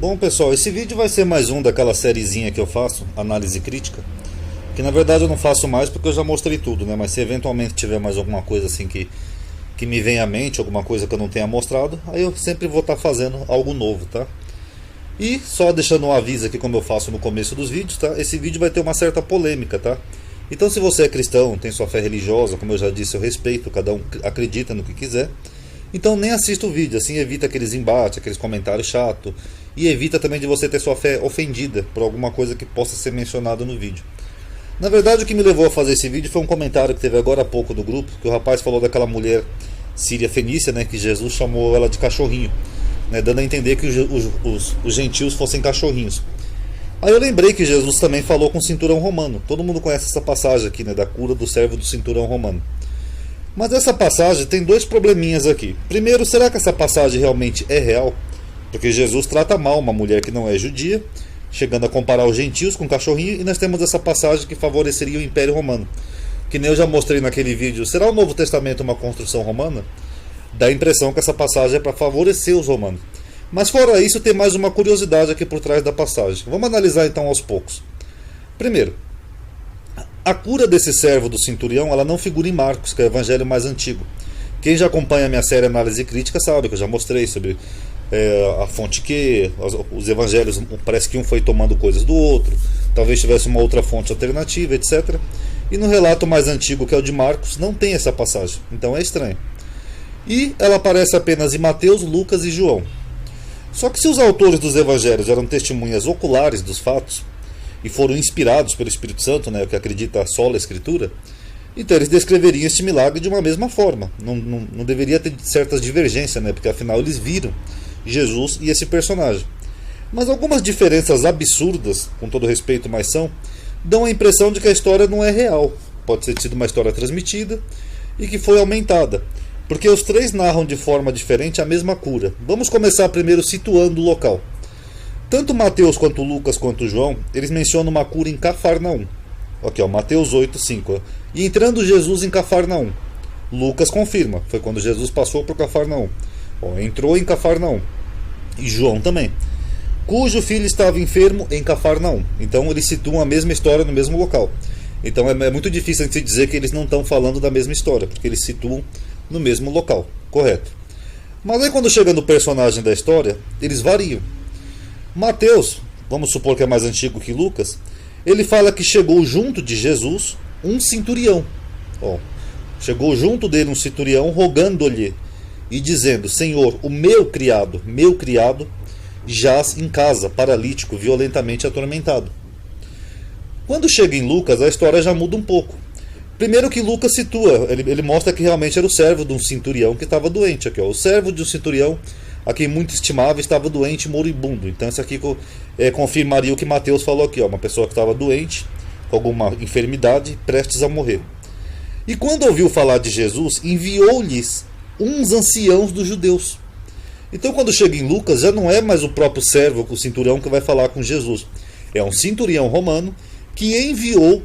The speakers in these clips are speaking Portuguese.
Bom, pessoal, esse vídeo vai ser mais um daquela sériezinha que eu faço, análise crítica, que na verdade eu não faço mais porque eu já mostrei tudo, né? Mas se eventualmente tiver mais alguma coisa assim que me vem à mente, alguma coisa que eu não tenha mostrado, aí eu sempre vou estar fazendo algo novo, tá? E só deixando um aviso aqui, como eu faço no começo dos vídeos, tá? Esse vídeo vai ter uma certa polêmica, tá? Então, se você é cristão, tem sua fé religiosa, como eu já disse, eu respeito, cada um acredita no que quiser. Então nem assista o vídeo, assim evita aqueles embates, aqueles comentários chatos. E evita também de você ter sua fé ofendida por alguma coisa que possa ser mencionada no vídeo. Na verdade, o que me levou a fazer esse vídeo foi um comentário que teve agora há pouco no grupo, que o rapaz falou daquela mulher síria fenícia, né, que Jesus chamou ela de cachorrinho, né, dando a entender que os gentios fossem cachorrinhos. Aí eu lembrei que Jesus também falou com o cinturão romano. Todo mundo conhece essa passagem aqui, né, da cura do servo do cinturão romano. Mas essa passagem tem dois probleminhas aqui. Primeiro, será que essa passagem realmente é real? Porque Jesus trata mal uma mulher que não é judia, chegando a comparar os gentios com cachorrinho, e nós temos essa passagem que favoreceria o Império Romano. Que nem eu já mostrei naquele vídeo, será o Novo Testamento uma construção romana? Dá a impressão que essa passagem é para favorecer os romanos. Mas fora isso, tem mais uma curiosidade aqui por trás da passagem. Vamos analisar então aos poucos. Primeiro, a cura desse servo do centurião, ela não figura em Marcos, que é o evangelho mais antigo. Quem já acompanha a minha série Análise Crítica sabe que eu já mostrei sobre a fonte Q, os evangelhos, parece que um foi tomando coisas do outro, talvez tivesse uma outra fonte alternativa, etc. E no relato mais antigo, que é o de Marcos, não tem essa passagem, então é estranho. E ela aparece apenas em Mateus, Lucas e João. Só que se os autores dos evangelhos eram testemunhas oculares dos fatos, e foram inspirados pelo Espírito Santo, né, o que acredita só a Escritura, então eles descreveriam este milagre de uma mesma forma. Não deveria ter certas divergências, né, porque afinal eles viram Jesus e esse personagem. Mas algumas diferenças absurdas, com todo respeito, mas são, dão a impressão de que a história não é real. Pode ter sido uma história transmitida e que foi aumentada, porque os três narram de forma diferente a mesma cura. Vamos começar primeiro situando o local. Tanto Mateus quanto Lucas quanto João, eles mencionam uma cura em Cafarnaum. Aqui, ó, Mateus 8:5. E entrando Jesus em Cafarnaum. Lucas confirma, foi quando Jesus passou por Cafarnaum. Ó, entrou em Cafarnaum. E João também. Cujo filho estava enfermo em Cafarnaum. Então eles situam a mesma história no mesmo local. Então é muito difícil de dizer que eles não estão falando da mesma história, porque eles situam no mesmo local, correto? Mas aí quando chega no personagem da história, eles variam. Mateus, vamos supor que é mais antigo que Lucas, ele fala que chegou junto de Jesus um centurião. Ó, chegou junto dele um centurião rogando-lhe e dizendo: Senhor, o meu criado jaz em casa, paralítico, violentamente atormentado. Quando chega em Lucas, a história já muda um pouco. Primeiro que Lucas situa, ele mostra que realmente era o servo de um centurião que estava doente. Aqui, ó, o servo de um centurião, a quem muito estimava, estava doente e moribundo. Então isso aqui confirmaria o que Mateus falou aqui, ó, uma pessoa que estava doente, com alguma enfermidade, prestes a morrer. E quando ouviu falar de Jesus, enviou-lhes uns anciãos dos judeus. Então quando chega em Lucas, já não é mais o próprio servo, o centurião, que vai falar com Jesus. É um centurião romano que enviou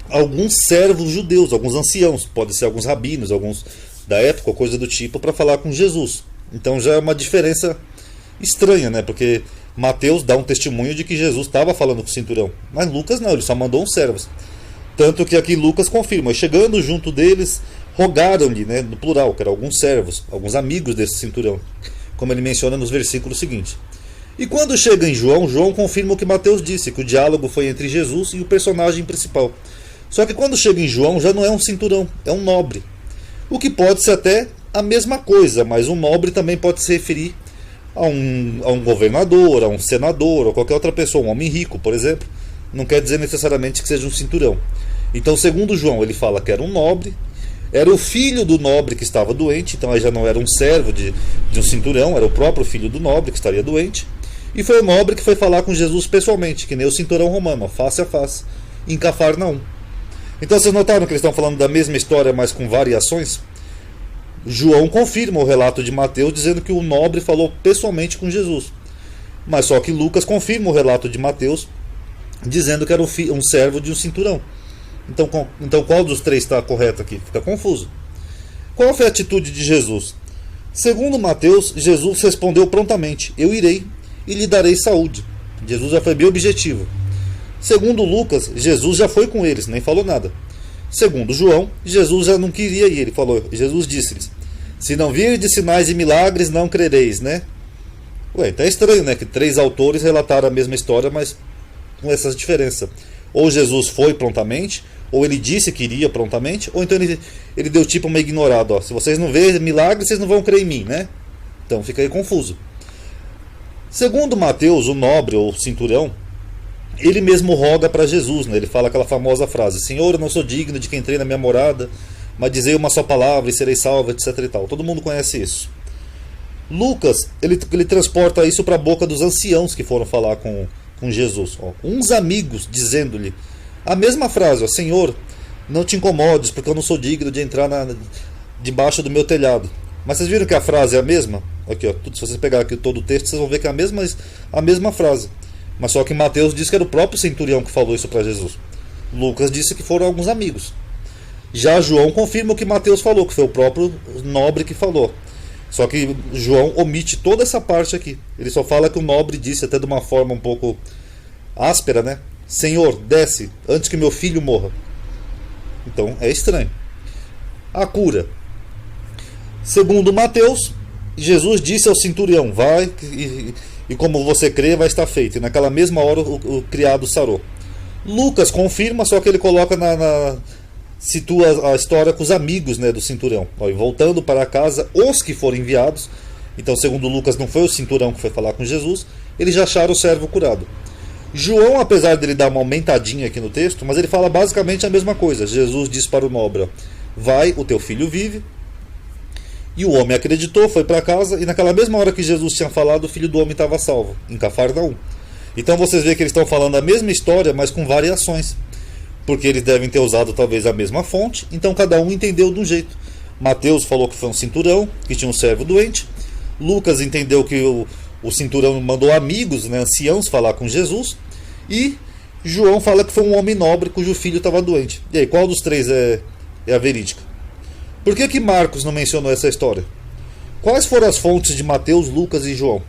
alguns servos judeus, alguns anciãos, pode ser alguns rabinos, alguns da época, coisa do tipo, para falar com Jesus. Então já é uma diferença estranha, né? Porque Mateus dá um testemunho de que Jesus estava falando com o centurião, mas Lucas não, ele só mandou uns servos. Tanto que aqui Lucas confirma, chegando junto deles, rogaram-lhe, né, no plural, que eram alguns servos, alguns amigos desse centurião, como ele menciona nos versículos seguintes. E quando chega em João, João confirma o que Mateus disse, que o diálogo foi entre Jesus e o personagem principal. Só que quando chega em João, já não é um cinturão, é um nobre. O que pode ser até a mesma coisa, mas um nobre também pode se referir a um governador, a um senador, ou qualquer outra pessoa, um homem rico, por exemplo. Não quer dizer necessariamente que seja um cinturão. Então, segundo João, ele fala que era um nobre, era o filho do nobre que estava doente, então aí já não era um servo de um cinturão, era o próprio filho do nobre que estaria doente. E foi o nobre que foi falar com Jesus pessoalmente, que nem o cinturão romano, face a face, em Cafarnaum. Então vocês notaram que eles estão falando da mesma história, mas com variações? João confirma o relato de Mateus, dizendo que o nobre falou pessoalmente com Jesus. Mas só que Lucas confirma o relato de Mateus, dizendo que era um servo de um cinturão. Então qual dos três está correto aqui? Fica confuso. Qual foi a atitude de Jesus? Segundo Mateus, Jesus respondeu prontamente: Eu irei e lhe darei saúde. Jesus já foi bem objetivo. Segundo Lucas, Jesus já foi com eles, nem falou nada. Segundo João, Jesus já não queria ir. Jesus disse-lhes: se não virdes sinais e milagres, não crereis, né? Ué, então é estranho, né? Que 3 autores relataram a mesma história, mas com essa diferença. Ou Jesus foi prontamente, ou ele disse que iria prontamente, ou então ele deu tipo uma ignorada. Ó, se vocês não verem milagres, vocês não vão crer em mim, né? Então fica aí confuso. Segundo Mateus, o nobre ou centurião, ele mesmo roga para Jesus, né? Ele fala aquela famosa frase: Senhor, eu não sou digno de que entrei na minha morada, mas dizei uma só palavra e serei salvo, etc e tal. Todo mundo conhece isso. Lucas, ele transporta isso para a boca dos anciãos que foram falar com Jesus. Ó, uns amigos dizendo-lhe a mesma frase: ó, Senhor, não te incomodes, porque eu não sou digno de entrar debaixo do meu telhado. Mas vocês viram que a frase é a mesma? Aqui, ó, se vocês pegarem aqui todo o texto, vocês vão ver que é a mesma frase. Mas só que Mateus disse que era o próprio centurião que falou isso para Jesus. Lucas disse que foram alguns amigos. Já João confirma o que Mateus falou, que foi o próprio nobre que falou. Só que João omite toda essa parte aqui. Ele só fala que o nobre disse, até de uma forma um pouco áspera, né? Senhor, desce, antes que meu filho morra. Então é estranho. A cura. Segundo Mateus, Jesus disse ao centurião: vai e como você crê, vai estar feito. E naquela mesma hora o criado sarou. Lucas confirma, só que ele coloca situa a história com os amigos, né, do centurião. Ó, e voltando para casa, os que foram enviados. Então, segundo Lucas, não foi o centurião que foi falar com Jesus, eles já acharam o servo curado. João, apesar dele dar uma aumentadinha aqui no texto, mas ele fala basicamente a mesma coisa. Jesus diz para o nobre: ó, vai, o teu filho vive. E o homem acreditou, foi para casa, e naquela mesma hora que Jesus tinha falado, o filho do homem estava salvo, em Cafarnaum. Então vocês veem que eles estão falando a mesma história, mas com variações. Porque eles devem ter usado talvez a mesma fonte, então cada um entendeu de um jeito. Mateus falou que foi um cinturão, que tinha um servo doente. Lucas entendeu que o cinturão mandou amigos, né, anciãos, falar com Jesus. E João fala que foi um homem nobre cujo filho estava doente. E aí, qual dos três é a verídica? Por que Marcos não mencionou essa história? Quais foram as fontes de Mateus, Lucas e João?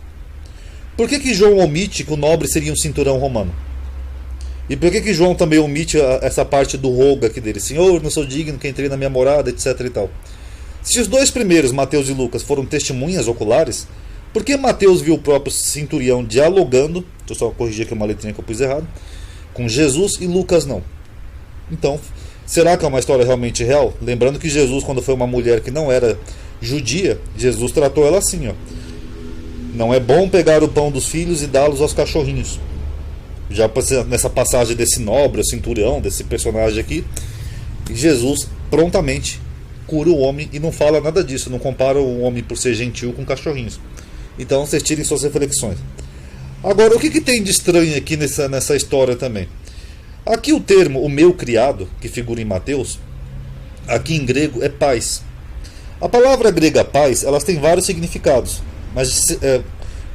Por que João omite que o nobre seria um cinturão romano? E por que João também omite essa parte do rogo aqui dele? Senhor, não sou digno que entrei na minha morada, etc e tal. Se os dois primeiros, Mateus e Lucas, foram testemunhas oculares, por que Mateus viu o próprio centurião dialogando, deixa eu só corrigir aqui uma letrinha que eu pus errado, com Jesus, e Lucas não? Então, será que é uma história realmente real? Lembrando que Jesus, quando foi uma mulher que não era judia, Jesus tratou ela assim, ó: não é bom pegar o pão dos filhos e dá-los aos cachorrinhos. Já nessa passagem desse nobre, o centurião, desse personagem aqui, Jesus prontamente cura o homem e não fala nada disso, não compara o homem por ser gentil com cachorrinhos. Então vocês tirem suas reflexões. Agora, o que tem de estranho aqui nessa história também? Aqui o termo o meu criado, que figura em Mateus, aqui em grego é pais. A palavra grega pais, elas têm vários significados, mas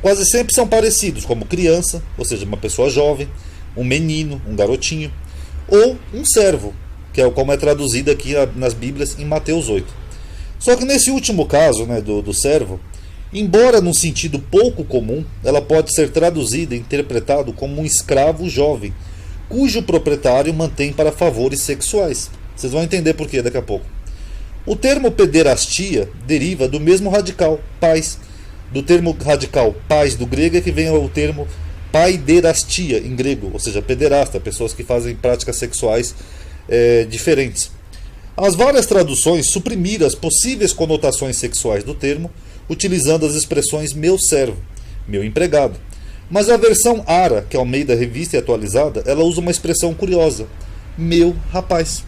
quase sempre são parecidos, como criança, ou seja, uma pessoa jovem, um menino, um garotinho, ou um servo, que é como é traduzido aqui nas Bíblias em Mateus 8. Só que nesse último caso, né, do servo, embora num sentido pouco comum, ela pode ser traduzida e interpretada como um escravo jovem, cujo proprietário mantém para favores sexuais. Vocês vão entender por quê daqui a pouco. O termo pederastia deriva do mesmo radical, pais. Do termo radical pais do grego é que vem o termo paiderastia em grego, ou seja, pederasta, pessoas que fazem práticas sexuais diferentes. As várias traduções suprimiram as possíveis conotações sexuais do termo, utilizando as expressões meu servo, meu empregado. Mas a versão Ara, que é Almeida Revista e Atualizada, ela usa uma expressão curiosa: meu rapaz.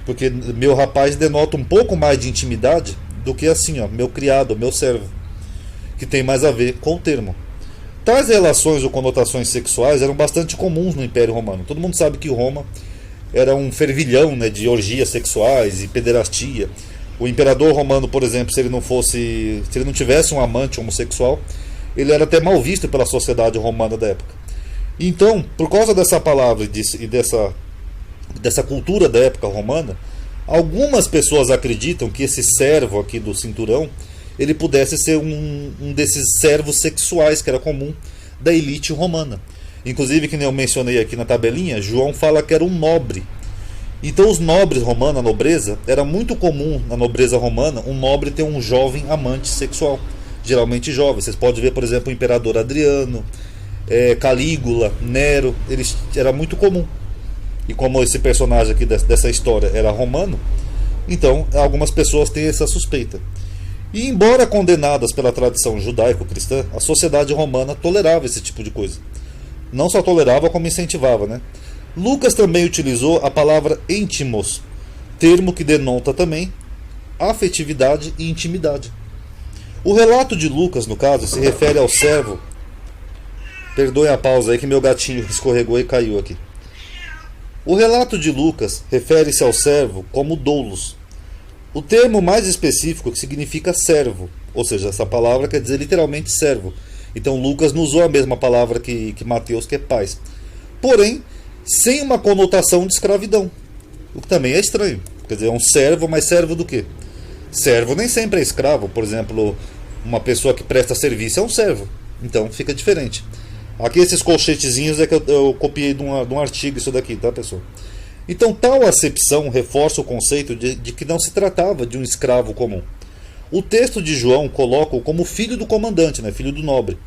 Porque meu rapaz denota um pouco mais de intimidade do que assim, ó, meu criado, meu servo, que tem mais a ver com o termo. Tais relações ou conotações sexuais eram bastante comuns no Império Romano. Todo mundo sabe que Roma era um fervilhão, né, de orgias sexuais e pederastia. O imperador romano, por exemplo, se ele não tivesse um amante homossexual, ele era até mal visto pela sociedade romana da época. Então, por causa dessa palavra e dessa cultura da época romana, algumas pessoas acreditam que esse servo aqui do cinturão, ele pudesse ser um desses servos sexuais que era comum da elite romana. Inclusive, que nem eu mencionei aqui na tabelinha, João fala que era um nobre. Então os nobres romanos, a nobreza, era muito comum na nobreza romana um nobre ter um jovem amante sexual, geralmente jovem. Vocês podem ver, por exemplo, o imperador Adriano, Calígula, Nero, era muito comum. E como esse personagem aqui dessa história era romano, então algumas pessoas têm essa suspeita. E embora condenadas pela tradição judaico-cristã, a sociedade romana tolerava esse tipo de coisa. Não só tolerava, como incentivava, né? Lucas também utilizou a palavra íntimos, termo que denota também afetividade e intimidade. O relato de Lucas, no caso, se refere ao servo. Perdoem a pausa aí que meu gatinho escorregou e caiu aqui. O relato de Lucas refere-se ao servo como doulos. O termo mais específico que significa servo, ou seja, essa palavra quer dizer literalmente servo. Então Lucas não usou a mesma palavra que Mateus, que é pais. Porém, sem uma conotação de escravidão, o que também é estranho. Quer dizer, é um servo, mas servo do quê? Servo nem sempre é escravo. Por exemplo, uma pessoa que presta serviço é um servo. Então fica diferente. Aqui esses colchetezinhos é que eu copiei de um artigo isso daqui, tá, pessoal? Então tal acepção reforça o conceito de que não se tratava de um escravo comum. O texto de João coloca-o como filho do comandante, né, filho do nobre,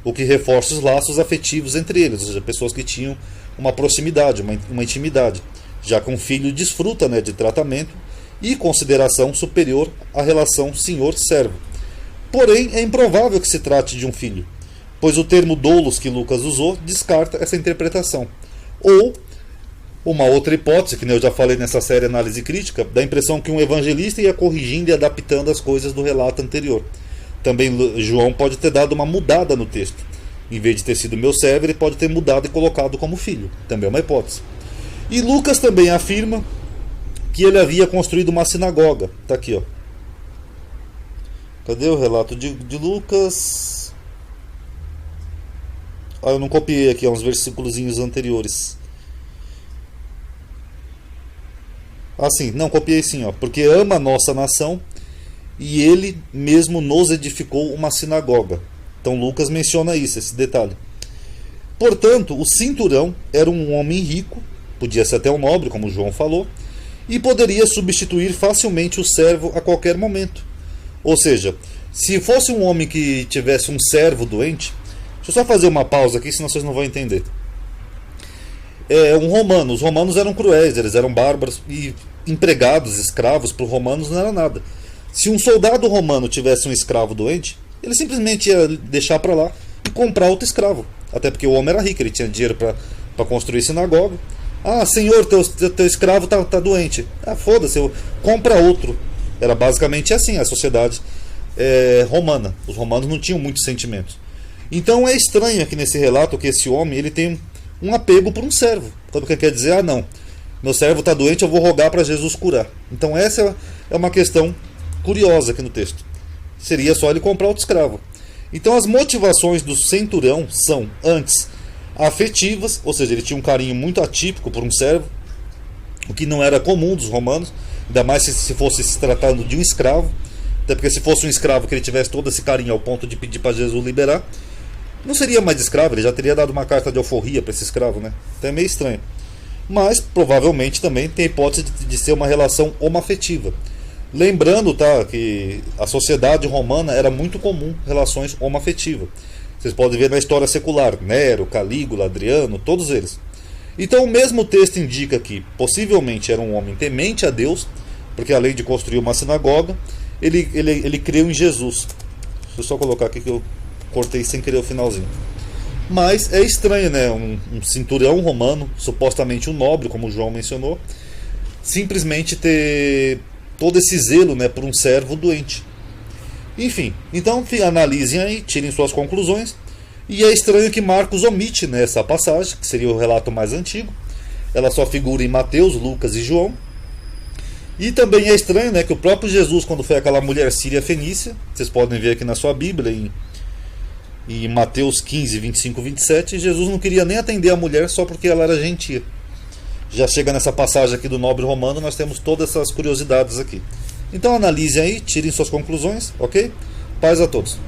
o que reforça os laços afetivos entre eles, ou seja, pessoas que tinham uma proximidade, uma intimidade, já que um filho desfruta, né, de tratamento e consideração superior à relação senhor-servo. Porém, é improvável que se trate de um filho, pois o termo doulos que Lucas usou descarta essa interpretação. Ou uma outra hipótese, que eu já falei nessa série Análise Crítica, da impressão que um evangelista ia corrigindo e adaptando as coisas do relato anterior. Também João pode ter dado uma mudada no texto. Em vez de ter sido meu servo, ele pode ter mudado e colocado como filho. Também é uma hipótese. E Lucas também afirma que ele havia construído uma sinagoga. Está aqui, ó. Cadê o relato de Lucas? Eu não copiei aqui, uns versículos anteriores. Assim, não, copiei sim, ó. Porque ama a nossa nação e ele mesmo nos edificou uma sinagoga. Então Lucas menciona isso, esse detalhe. Portanto, o cinturão era um homem rico, podia ser até um nobre, como João falou, e poderia substituir facilmente o servo a qualquer momento. Ou seja, se fosse um homem que tivesse um servo doente, deixa eu só fazer uma pausa aqui, senão vocês não vão entender. Os romanos eram cruéis, eles eram bárbaros, e empregados, escravos, para os romanos não era nada. Se um soldado romano tivesse um escravo doente, ele simplesmente ia deixar para lá e comprar outro escravo. Até porque o homem era rico, ele tinha dinheiro para construir sinagoga. Ah, senhor, teu escravo tá doente. Ah, foda-se, compra outro. Era basicamente assim a sociedade romana. Os romanos não tinham muitos sentimentos. Então é estranho aqui nesse relato que esse homem ele tem um apego por um servo. Porque quer dizer, ah não, meu servo está doente, eu vou rogar para Jesus curar. Então essa é uma questão curiosa aqui no texto. Seria só ele comprar outro escravo. Então as motivações do centurião são, antes, afetivas, ou seja, ele tinha um carinho muito atípico por um servo, o que não era comum dos romanos, ainda mais se fosse se tratando de um escravo, até porque se fosse um escravo que ele tivesse todo esse carinho ao ponto de pedir para Jesus liberar, não seria mais escravo, ele já teria dado uma carta de alforria para esse escravo, né? Então é meio estranho. Mas provavelmente também tem a hipótese de ser uma relação homoafetiva. Lembrando, tá, que a sociedade romana era muito comum relações homoafetivas. Vocês podem ver na história secular, Nero, Calígula, Adriano, todos eles. Então o mesmo texto indica que possivelmente era um homem temente a Deus, porque além de construir uma sinagoga, ele creu em Jesus. Deixa eu só colocar aqui que eu cortei sem querer o finalzinho. Mas é estranho, né? Um centurião romano, supostamente um nobre, como o João mencionou, simplesmente ter todo esse zelo, né, por um servo doente. Enfim, então analisem aí, tirem suas conclusões. E é estranho que Marcos omite nessa passagem, que seria o relato mais antigo. Ela só figura em Mateus, Lucas e João. E também é estranho, né, que o próprio Jesus, quando foi aquela mulher síria fenícia, vocês podem ver aqui na sua Bíblia, em Mateus 15, 25 27, Jesus não queria nem atender a mulher só porque ela era gentia. Já chega nessa passagem aqui do nobre romano, nós temos todas essas curiosidades aqui. Então analisem aí, tirem suas conclusões, ok? Paz a todos.